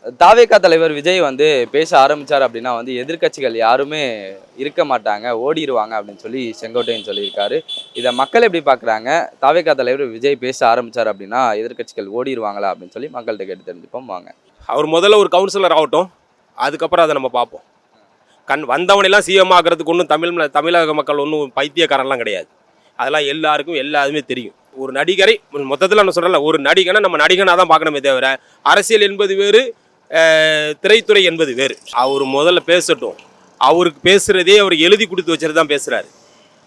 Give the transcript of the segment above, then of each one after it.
தாவேகா தலைவர் விஜய் வந்து பேச ஆரம்பிச்சார் அப்படின்னா வந்து எதிர்க்கட்சிகள் யாருமே இருக்க மாட்டாங்க, ஓடிடுவாங்க அப்படின்னு சொல்லி செங்கோட்டையன் சொல்லியிருக்காரு. இதை மக்கள் எப்படி பார்க்குறாங்க? தாவேகா தலைவர் விஜய் பேச ஆரம்பிச்சார் அப்படின்னா எதிர்க்கட்சிகள் ஓடிடுவாங்களா அப்படின்னு சொல்லி மக்கள்கிட்ட கேட்டு தெரிஞ்சுப்போம் வாங்க. அவர் முதல்ல ஒரு கவுன்சிலர் ஆகட்டும், அதுக்கப்புறம் அதை நம்ம பார்ப்போம். வந்தவனெல்லாம் சிஎம் ஆகிறதுக்கு ஒன்றும் தமிழக மக்கள் ஒன்றும் பைத்தியக்காரன்லாம் கிடையாது. அதெல்லாம் எல்லாருக்கும் எல்லாருமே தெரியும். ஒரு நடிகரை மொத்தத்தில் நான் சொல்கிறேன்ல, ஒரு நடிகனை நம்ம நடிகனாக தான் பார்க்கணுமே தவிர அரசியல் என்பது வேறு, திரைத்துறை என்பது வேறு. அவர் முதல்ல பேசட்டும். அவருக்கு பேசுகிறதே அவர் எழுதி கொடுத்து வச்சுட்டு தான் பேசுகிறாரு.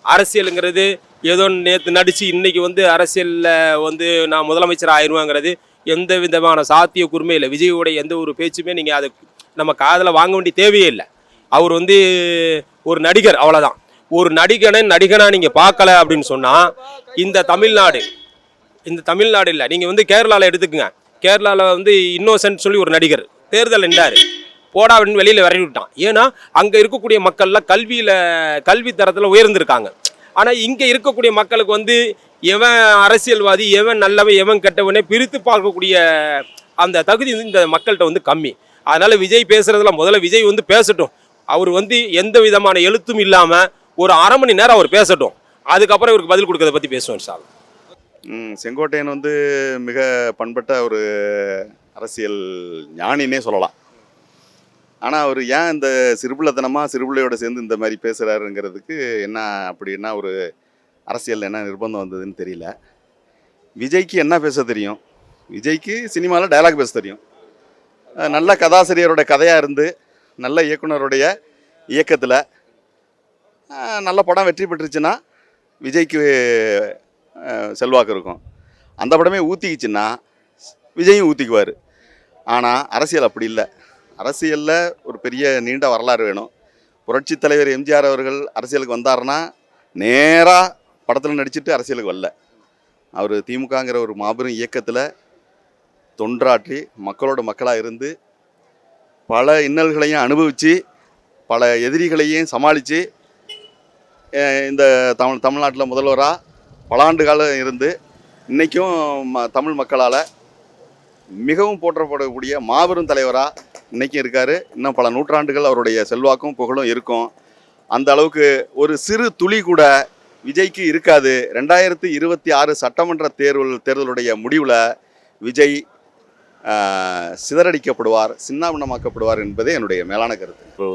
அரசியலுங்கிறது ஏதோ நேற்று நடித்து இன்றைக்கி வந்து அரசியலில் வந்து நான் முதலமைச்சர் ஆயிடுவாங்கிறது எந்த விதமான சாத்திய கூர்மே இல்லை. விஜயோடைய எந்த ஒரு பேச்சுமே நீங்கள் அதை நம்ம காதில் வாங்க வேண்டிய தேவையே இல்லை. அவர் வந்து ஒரு நடிகர், அவ்வளோதான். ஒரு நடிகனாக நீங்கள் பார்க்கல அப்படின்னு சொன்னால் இந்த தமிழ்நாடு இல்லை, நீங்கள் வந்து கேரளாவில் எடுத்துக்கங்க. கேரளாவில் வந்து இன்னோசன்ட் சொல்லி ஒரு நடிகர் தேர்தல் நின்றார், போடா அப்படின்னு வெளியில் விரட்டி விட்டான். ஏன்னா அங்கே இருக்கக்கூடிய மக்கள்லாம் கல்வி தரத்தில் உயர்ந்திருக்காங்க. ஆனால் இங்கே இருக்கக்கூடிய மக்களுக்கு வந்து எவன் அரசியல்வாதி, எவன் நல்லவன், எவன் கெட்டவனே பிரித்து பார்க்கக்கூடிய அந்த தகுதி வந்து இந்த மக்கள்கிட்ட வந்து கம்மி. அதனால் விஜய் பேசுகிறதுல முதல்ல விஜய் வந்து பேசட்டும். அவர் வந்து எந்த விதமான எழுத்தும் இல்லாமல் ஒரு அரை மணி நேரம் அவர் பேசட்டும். அதுக்கப்புறம் இவருக்கு பதில் கொடுக்கறத பற்றி பேசுவோம் சார். செங்கோட்டையன் வந்து மிக பண்பட்ட ஒரு அரசியல் ஞானினே சொல்லலாம். ஆனால் அவர் ஏன் இந்த சிறுபிள்ளையோட சேர்ந்து இந்த மாதிரி பேசுகிறாருங்கிறதுக்கு என்ன அப்படின்னா ஒரு அரசியல் என்ன நிர்பந்தம் வந்ததுன்னு தெரியல. விஜய்க்கு என்ன பேச தெரியும்? விஜய்க்கு சினிமாவில் டயலாக் பேச தெரியும். நல்ல கதாசிரியரோட கதையாக இருந்து நல்ல இயக்குனருடைய இயக்கத்தில் நல்ல படம் வெற்றி பெற்றுச்சுன்னா விஜய்க்கு செல்வாக்கு இருக்கும். அந்த படமே ஊற்றிக்கிச்சுன்னா விஜயும் ஊற்றிக்குவார். ஆனால் அரசியல் அப்படி இல்லை. அரசியலில் ஒரு பெரிய நீண்ட வரலாறு வேணும். புரட்சித் தலைவர் எம்ஜிஆர் அவர்கள் அரசியலுக்கு வந்தாருன்னா நேராக படத்தில் நடிச்சுட்டு அரசியலுக்கு வரல. அவர் திமுகங்கிற ஒரு மாபெரும் இயக்கத்தில் தொண்டாற்றி மக்களோட மக்களாக இருந்து பல இன்னல்களையும் அனுபவித்து பல எதிரிகளையும் சமாளித்து இந்த தமிழ்நாட்டில் முதல்வராக பல ஆண்டு காலம் இருந்து இன்றைக்கும் தமிழ் மக்களால் மிகவும் போற்றப்படக்கூடிய மாபெரும் தலைவராக இன்றைக்கும் இருக்கார். இன்னும் பல நூற்றாண்டுகள் அவருடைய செல்வாக்கும் புகழும் இருக்கும். அந்த அளவுக்கு ஒரு சிறு துளி கூட விஜய்க்கு இருக்காது. 2026 சட்டமன்ற தேர்தலுடைய முடிவில் விஜய் சிதறடிக்கப்படுவார், சின்னாபின்னமாக்கப்படுவார் என்பதே என்னுடைய மேலான கருத்து. இப்போ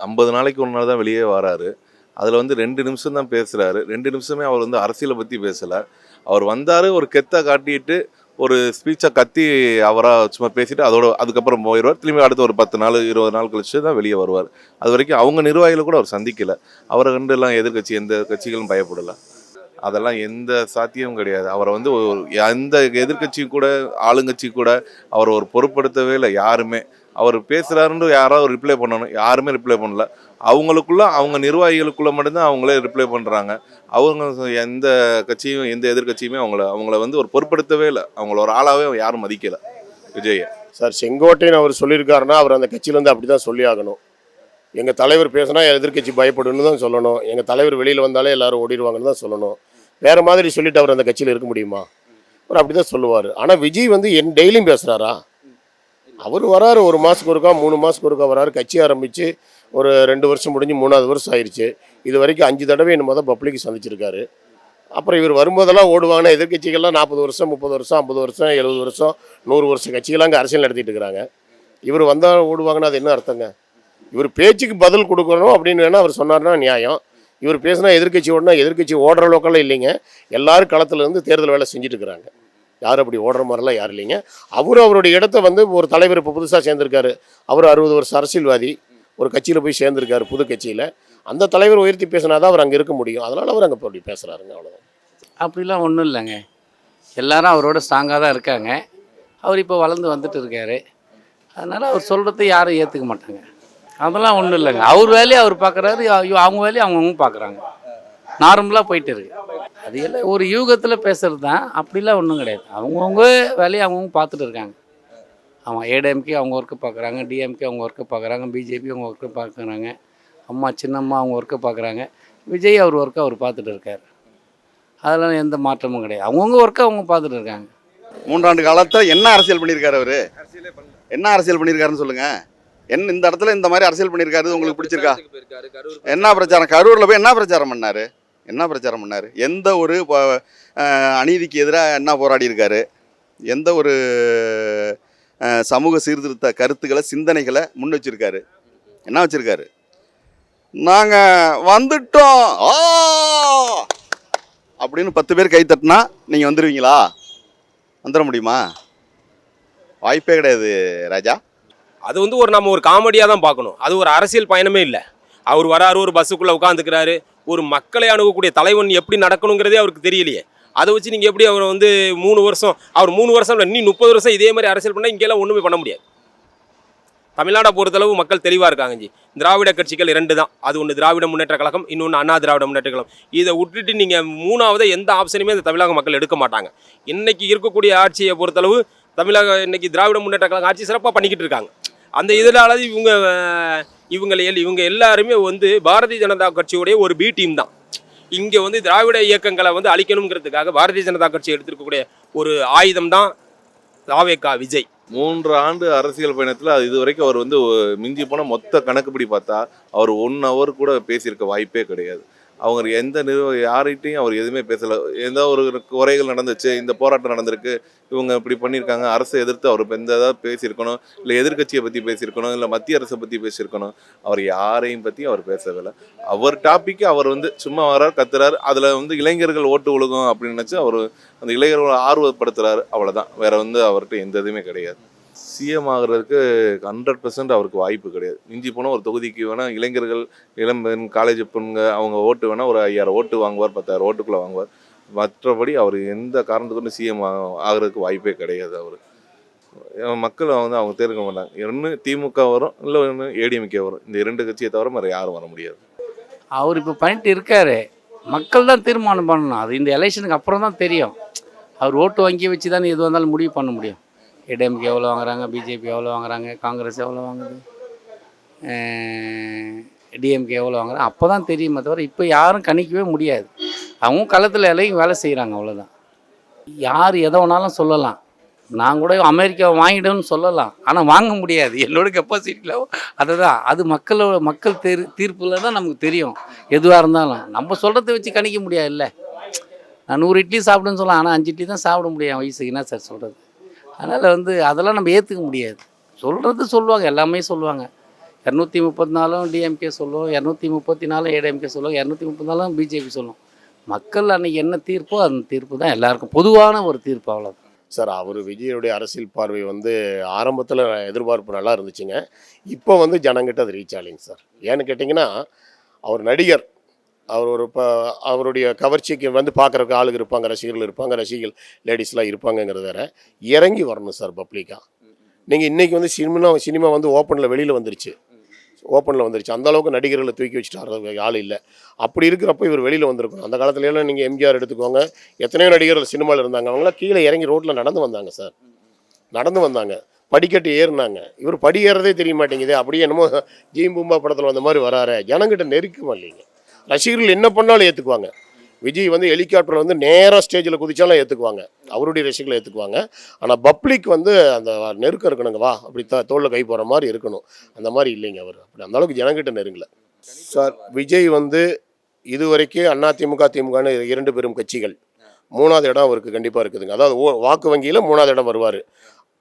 50 நாளைக்கு ஒரு நாள் தான் வெளியே வராரு. அதில் வந்து 2 நிமிஷம் தான் பேசுகிறாரு. 2 நிமிஷமே அவர் வந்து அரசியலை பற்றி பேசலை. அவர் வந்தார், ஒரு கெத்தை காட்டிட்டு ஒரு ஸ்பீச்சை கத்தி அவராக சும்மா பேசிட்டு அதுக்கப்புறம் போயிடுவார். திரும்பி அடுத்து ஒரு 10 நாள் 20 நாள் கழிச்சு தான் வெளியே வருவார். அது வரைக்கும் அவங்க நிர்வாகிகளை கூட அவர் சந்திக்கலை. அவரை கண்டு எல்லாம் எதிர்கட்சி எந்த கட்சிகளும் பயப்படலை. அதெல்லாம் எந்த சாத்தியமும் கிடையாது. அவரை வந்து எந்த எதிர்கட்சியும் கூட ஆளுங்கட்சி கூட அவரை ஒரு பொருட்படுத்தவே இல்லை யாருமே. அவர் பேசுகிறாருன்னு யாராவது ரிப்ளை பண்ணணும், யாருமே ரிப்ளை பண்ணல. அவங்களுக்குள்ள அவங்க நிர்வாகிகளுக்குள்ள மட்டும்தான் அவங்களே ரிப்ளை பண்ணுறாங்க. அவங்க எந்த கட்சியும் எந்த எதிர்கட்சியுமே அவங்கள வந்து ஒரு பொருட்படுத்தவே இல்லை. அவங்கள ஒரு ஆளாகவே யாரும் மதிக்கலை விஜயை. சார் செங்கோட்டையன் அவர் சொல்லியிருக்காருன்னா அவர் அந்த கட்சியிலேருந்து அப்படி தான் சொல்லி ஆகணும். எங்கள் தலைவர் பேசினா எதிர்கட்சி பயப்படுன்னு தான் சொல்லணும். எங்கள் தலைவர் வெளியில் வந்தாலே எல்லோரும் ஓடிடுவாங்கன்னு தான் சொல்லணும். வேறு மாதிரி சொல்லிவிட்டு அவர் அந்த கட்சியில் இருக்க முடியுமா? அவர் அப்படி தான் சொல்லுவார். ஆனால் விஜய் வந்து டெய்லியும் பேசுகிறாரா? அவர் வராரு, 1 மாதத்துக்கு ஒருக்கா 3 மாதத்துக்கு ஒருக்கா வராரு. கட்சி ஆரம்பித்து ஒரு 2 வருஷம் முடிஞ்சு 3வது வருஷம் ஆயிடுச்சு. இது வரைக்கும் 5 தடவை என்னமோ தான் பப்ளிக் சந்திச்சிருக்காரு. அப்புறம் இவர் வரும்போதெல்லாம் ஓடுவாங்கன்னா எதிர்கட்சிகள்லாம் 40 வருஷம் 30 வருஷம் 50 வருஷம் 70 வருஷம் 100 வருஷம் கட்சிகள்லாம் அங்கே அரசியல் நடத்திட்டு இருக்கிறாங்க. இவர் வந்தால் ஓடுவாங்கன்னா அது என்ன அர்த்தங்க? இவர் பேச்சுக்கு பதில் கொடுக்கணும் அப்படின்னு வேணால் அவர் சொன்னார்னா நியாயம். இவர் பேசினா எதிர்கட்சி ஓடினா எதிர்கட்சி ஓடுற லோக்கெல்லாம் இல்லைங்க. எல்லோரும் களத்தில் இருந்து தேர்தல் வேலை செஞ்சுட்டு இருக்கிறாங்க. யாரும் அப்படி ஓடுற மாதிரிலாம் யாரும் இல்லைங்க. அவருடைய இடத்த வந்து ஒரு தலைவர் இப்போ புதுசாக சேர்ந்திருக்காரு. அவர் 60 வருஷம் அரசியல்வாதி, ஒரு கட்சியில் போய் சேர்ந்திருக்காரு, புது கட்சியில். அந்த தலைவர் உயர்த்தி பேசினா தான் அவர் அங்கே இருக்க முடியும். அதனால் அவர் அங்கே அப்படி பேசுகிறாருங்க, அவ்வளோதான். அப்படிலாம் ஒன்றும் இல்லைங்க. எல்லாரும் அவரோட ஸ்ட்ராங்காக தான் இருக்காங்க. அவர் இப்போ வளர்ந்து வந்துட்டு இருக்காரு. அதனால் அவர் சொல்கிறத யாரும் ஏற்றுக்க மாட்டாங்க. அதெல்லாம் ஒன்றும் இல்லைங்க. அவர் வேலையை அவர் பார்க்குறாரு, அவங்க வேலையை அவங்கவுங்க பார்க்குறாங்க. நார்மலாக போயிட்டு இருக்கு. அது எல்லாம் ஒரு யூகத்தில் பேசுகிறது தான். அப்படிலாம் ஒன்றும் கிடையாது. அவங்கவுங்க வேலையை அவங்கவுங்க பார்த்துட்டு இருக்காங்க. ஆமாம், ஏடிஎம்கே அவங்க ஒர்க்கு பார்க்குறாங்க, டிஎம்கே அவங்க ஒர்க்கு பார்க்குறாங்க, பிஜேபி அவங்க ஒர்க்கு பார்க்குறாங்க, அம்மா சின்னம்மா அவங்க ஒர்க்கை பார்க்குறாங்க. விஜய் அவர் ஒர்க்கை அவர் பார்த்துட்டு இருக்கார். அதெல்லாம் எந்த மாற்றமும் கிடையாது. அவங்கவுங்க ஒர்க்கை அவங்க பார்த்துட்டு இருக்காங்க. 3 ஆண்டு காலத்தில் என்ன அரசியல் பண்ணியிருக்காரு அவரு? என்ன அரசியல் பண்ணியிருக்காருன்னு சொல்லுங்க. என்ன இந்த இடத்துல இந்த மாதிரி அரசியல் பண்ணியிருக்காரு உங்களுக்கு பிடிச்சிருக்கா? என்ன பிரச்சாரம்? கரூரில் போய் என்ன பிரச்சாரம் பண்ணாரு? என்ன பிரச்சாரம் பண்ணாரு? எந்த ஒரு அநீதிக்கு எதிராக என்ன போராடி இருக்காரு? எந்த ஒரு சமூக சீர்திருத்த கருத்துக்களை சிந்தனைகளை முன் வச்சிருக்காரு? என்ன வச்சிருக்காரு? நாங்கள் வந்துட்டோம் அப்படின்னு 10 பேர் கை தட்டினா நீங்கள் வந்துடுவீங்களா? வந்துட முடியுமா? வாய்ப்பே கிடையாது ராஜா. அது வந்து நம்ம ஒரு காமெடியாக தான் பார்க்கணும். அது ஒரு அரசியல் பயணமே இல்லை. அவர் வராரு, ஒரு பஸ்ஸுக்குள்ளே உட்காந்துக்கிறாரு. ஒரு மக்களை அணுகக்கூடிய தலைவன் எப்படி நடக்கணுங்கிறதே அவருக்கு தெரியலையே. அதை வச்சு நீங்கள் எப்படி அவர் வந்து 3 வருஷம், அவர் 3 வருஷம் இல்லை, இன்னும் 30 வருஷம் இதே மாதிரி அரசியல் பண்ணால் இங்கெல்லாம் ஒன்றுமே பண்ண முடியாது. தமிழ்நாடை பொறுத்தளவு மக்கள் தெளிவாக இருக்காங்க ஜி. திராவிட கட்சிகள் 2 தான். அது ஒன்று திராவிட முன்னேற்ற கழகம், இன்னொன்று அண்ணா திராவிட முன்னேற்ற கழகம். இதை விட்டுட்டு நீங்கள் 3வது எந்த ஆப்ஷனுமே இந்த தமிழக மக்கள் எடுக்க மாட்டாங்க. இன்றைக்கி இருக்கக்கூடிய ஆட்சியை பொறுத்தளவு தமிழக இன்னைக்கு திராவிட முன்னேற்ற கழகம் ஆட்சி சிறப்பாக பண்ணிக்கிட்டு இருக்காங்க. அந்த இதனால இவங்க எல்லாருமே வந்து பாரதிய ஜனதா கட்சியுடைய ஒரு பி டீம் தான். இங்கே வந்து திராவிட இயக்கங்களை வந்து அழிக்கணுங்கிறதுக்காக பாரதிய ஜனதா கட்சி எடுத்திருக்கக்கூடிய ஒரு ஆயுதம் தான் தாவேகா விஜய். 3 ஆண்டு அரசியல் பயணத்தில் அது இது வரைக்கும் அவர் வந்து மிஞ்சி போன மொத்த கணக்குப்படி பார்த்தா அவர் 1 ஹவர் கூட பேசியிருக்க வாய்ப்பே கிடையாது. அவங்க எந்த யார்கிட்டையும் அவர் எதுவுமே பேசலை. எந்த ஒரு குறைகள் நடந்துச்சு, இந்த போராட்டம் நடந்திருக்கு, இவங்க இப்படி பண்ணியிருக்காங்க, அரசை எதிர்த்து அவர் எந்த ஏதாவது பேசியிருக்கணும், இல்லை எதிர்கட்சியை பற்றி பேசியிருக்கணும், இல்லை மத்திய அரசை பற்றி பேசியிருக்கணும். அவர் யாரையும் பற்றி அவர் பேசவில்லை. அவர் டாப்பிக்கு அவர் வந்து சும்மா வரார், கத்துறாரு. அதில் வந்து இளைஞர்கள் ஓட்டு விழுகும் அப்படின்னு நினச்சி அவர் அந்த இளைஞர்களை ஆர்வப்படுத்துகிறாரு. அவ்வளோதான். வேற வந்து அவர்கிட்ட எந்த இதுவுமே கிடையாது. சிஎம் ஆகிறதுக்கு 100% அவருக்கு வாய்ப்பு கிடையாது. மிஞ்சி போனால் ஒரு தொகுதிக்கு வேணால் இளைஞர்கள், இளம்பெண், காலேஜ் பொண்ணுங்க அவங்க ஓட்டு வேணால் ஒரு 5000 ஓட்டு வாங்குவார், 10,000 ஓட்டுக்குள்ளே வாங்குவார். மற்றபடி அவர் எந்த காரணத்துக்கு சிஎம் ஆகிறதுக்கு வாய்ப்பே கிடையாது. அவர் மக்கள் வந்து அவங்க தேர்க்க மாட்டாங்க. ஒன்று திமுக வரும், இல்லை ஒன்று ஏடிஎம்கே வரும். இந்த 2 கட்சியை தவிர வேறு யாரும் வர முடியாது. அவர் இப்போ பண்ணிட்டு இருக்காரு. மக்கள் தான் தீர்மானம் பண்ணணும். அது இந்த எலெக்ஷனுக்கு அப்புறம் தான் தெரியும். அவர் ஓட்டு வங்கி வச்சு தானே எது வந்தாலும் முடிவு பண்ண முடியும். ஏடிஎம்கே எவ்வளோ வாங்குறாங்க, பிஜேபி எவ்வளோ வாங்குறாங்க, காங்கிரஸ் எவ்வளோ வாங்குது, டிஎம்கே எவ்வளோ வாங்குறாங்க, அப்போ தான் தெரியுமே தவிர இப்போ யாரும் கணிக்கவே முடியாது. அவங்க களத்தில் எல்லாம் வேலை செய்கிறாங்க, அவ்வளோதான். யார் எதை வேணாலும் சொல்லலாம். நான் கூட அமெரிக்காவை வாங்கிட்டோன்னு சொல்லலாம், ஆனால் வாங்க முடியாது. என்னோட கெப்பாசிட்டியில் அதுதான். அது மக்கள் தீர்ப்பில் தான் நமக்கு தெரியும். எதுவாக இருந்தாலும் நம்ம சொல்கிறத வச்சு கணிக்க முடியாது. இல்லை, நான் 100 இட்லி சாப்பிடுன்னு சொல்லலாம், ஆனால் 5 இட்லி தான் சாப்பிட முடியும் வயசுக்கு. என்ன சார் சொல்கிறது? அதனால் வந்து அதெல்லாம் நம்ம ஏற்றுக்க முடியாது. சொல்லுவாங்க, எல்லாமே சொல்லுவாங்க. 234 டிஎம்கே சொல்லுவோம், 234 ஏடிஎம்கே சொல்லுவோம், 234 பிஜேபி சொல்லுவோம். மக்கள் அன்றைக்கி என்ன தீர்ப்போ அந்த தீர்ப்பு தான் எல்லாருக்கும் பொதுவான ஒரு தீர்ப்பு. அவ்வளோதான் சார். அவர் விஜயுடைய அரசியல் பார்வை வந்து ஆரம்பத்தில் எதிர்பார்ப்பு நல்லா இருந்துச்சுங்க. இப்போ வந்து ஜனங்கிட்ட அது ரீச் ஆகலைங்க சார். ஏன்னு கேட்டிங்கன்னா, அவர் நடிகர். அவர் ஒரு அவருடைய கவர்ச்சிக்கு வந்து பார்க்குறக்கு ஆளுங்க இருப்பாங்க, ரசிகர்கள் இருப்பாங்க, லேடிஸ்லாம் இருப்பாங்கங்கிறது வேற. இறங்கி வரணும் சார் பப்ளிக்காக. நீங்கள் இன்றைக்கி வந்து சினிமா வந்து வெளியில் வந்துருச்சு. அந்த அளவுக்கு நடிகர்களை தூக்கி வச்சுட்டு ஆள் இல்லை. அப்படி இருக்கிறப்ப இவர் வெளியில் வந்திருக்கணும். அந்த காலத்துலலாம் நீங்கள் எம்ஜிஆர் எடுத்துக்கோங்க, எத்தனையோ நடிகர்கள் சினிமாவில் இருந்தாங்க. அவங்களாம் கீழே இறங்கி ரோட்டில் நடந்து வந்தாங்க சார். படிக்கட்டு ஏறினாங்க. இவர் படி ஏறதே தெரிய மாட்டேங்குது. அப்படியே என்னமோ ஜீம்பூம்பா படத்தில் வந்த மாதிரி வராரு. ஜனங்கிட்ட நெருக்கமா இல்லைங்க. ரசிகர்கள் என்ன பண்ணாலும் ஏற்றுக்குவாங்க. விஜய் வந்து ஹெலிகாப்டரில் வந்து நேராக ஸ்டேஜில் குதிச்சாலும் ஏற்றுக்குவாங்க, அவருடைய ரசிகர்களை ஏற்றுக்குவாங்க. ஆனால் பப்ளிக் வந்து அந்த நெருக்கம் இருக்கணுங்க, வா அப்படி தோளில் கை போகிற மாதிரி இருக்கணும். அந்த மாதிரி இல்லைங்க அவர். அப்படி அந்த அளவுக்கு ஜனங்கிட்ட நெருங்கலை சார். விஜய் வந்து இதுவரைக்கும் அதிமுக திமுகன்னு 2 பெரும் கட்சிகள். 3வது இடம் அவருக்கு கண்டிப்பாக இருக்குதுங்க. அதாவது வாக்கு வங்கியில் 3வது இடம் வருவார்.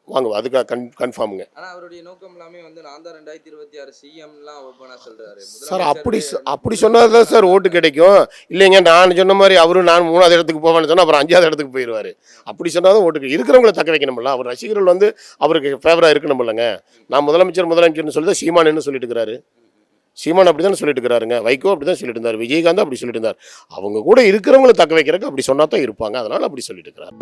வாங்க, அதுக்காக கன்ஃபார்முங்க. ஆனால் அவருடைய நோக்கம் எல்லாமே வந்து நான் தான் 2026 சிஎம்லாம் ஓப்பனாக சொல்கிறாரு சார். அப்படி சொன்னால் தான் சார் ஓட்டு கிடைக்கும். இல்லைங்க, நான் சொன்ன மாதிரி நான் 3வது இடத்துக்கு போவேன்னு சொன்னால் அப்புறம் 5வது இடத்துக்கு போயிடுவார். அப்படி சொன்னால் தான் ஓட்டுக்கு இருக்கிறவங்களை தக்க வைக்கணும்ல. அவர் ரசிகர்கள் வந்து அவருக்கு ஃபேவராக இருக்கணும் இல்லைங்க. நான் முதலமைச்சர்னு சொல்லி தான் சீமானு சொல்லிட்டு இருக்கிறாரு. சீமான் அப்படி தானே சொல்லிட்டு இருக்கிறாருங்க. வைகோ அப்படி தான் சொல்லிட்டு இருந்தார். விஜயகாந்த் அப்படி சொல்லிட்டு இருந்தார். அவங்க கூட இருக்கிறவங்களை தக்க வைக்கிறதுக்கு அப்படி சொன்னா தான் இருப்பாங்க. அதனால் அப்படி சொல்லிட்டு இருக்கிறார்.